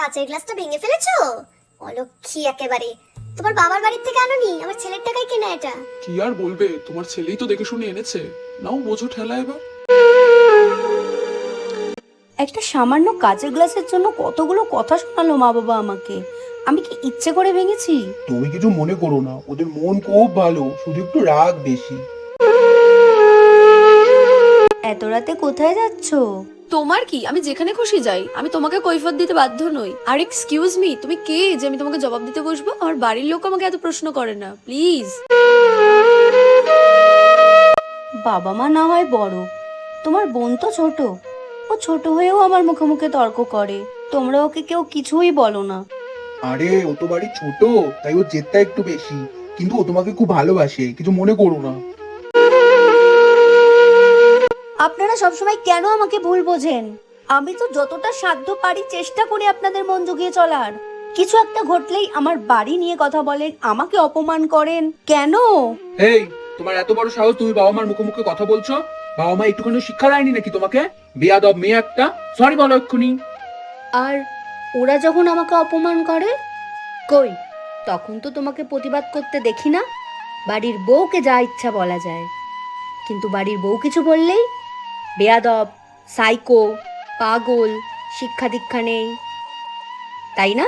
কাঁচের গ্লাসটা ভেঙে ফেলেছো? অলক্ষী একেবারে। তোমার বাবার বাড়ির থেকে আনোনি, আমার ছেলের টাকায় কেনা এটা। কি আর বলবে, তোমার ছেলেই তো দেখে শুনে এনেছে। নাও বোঝো ঠেলা এবার। একটা সামান্য কাঁচের গ্লাসের জন্য কতগুলো কথা শোনালো মা বাবা আমাকে। আমি কি ইচ্ছে করে ভেঙেছি? তুমি কিছু মনে করো না, ওদের মন খুব ভালো, শুধু একটু রাগ বেশি। এত রাতে কোথায় যাচ্ছো? তোমার কি, আমি যেখানে খুশি যাই, আমি তোমাকে কৈফিয়ত দিতে বাধ্য নই। আর এক্সকিউজ মি, তুমি কে যে আমি তোমাকে জবাব দিতে বসবো? আমার বাড়ির লোক আমাকে এত প্রশ্ন করে না, প্লিজ। বাবা মা না হয় বড়, তোমার বোন তো ছোট। ও ছোট হয়েও আমার মুখে মুখে তর্ক করে, তোমরা ওকে কেউ কিছুই বলো না। আরে ও তো বাড়ি ছোট, তাই ওর জেদটা একটু বেশি, কিন্তু ও তোমাকে খুব ভালোবাসে, কিছু মনে করো না। আপনারা সবসময় কেন আমাকে ভুল বোঝেন? আমি তো যতটা সাধ্য পারি চেষ্টা করি আপনাদের মন জুগিয়ে চলার। কিছু একটা ঘটলেই আমার বাড়ি নিয়ে কথা বলেন, আমাকে অপমান করেন কেন? এই, তোমার এত বড় সাহস, তুমি বাবা মার মুখে মুখে কথা বলছো? বাবা মা একটুখানি শিক্ষা দেয়নি নাকি তোমাকে? বেয়াদব মেয়ে একটা, সরি বলো এক্ষুনি। আর ওরা যখন আমাকে অপমান করে, কই তখন তো তোমাকে প্রতিবাদ করতে দেখি না। বাড়ির বউকে যা ইচ্ছা বলা যায়, কিন্তু বাড়ির বউ কিছু বললেই বেয়াদব, সাইকো, পাগল, শিক্ষা দীক্ষা নেই, তাই না?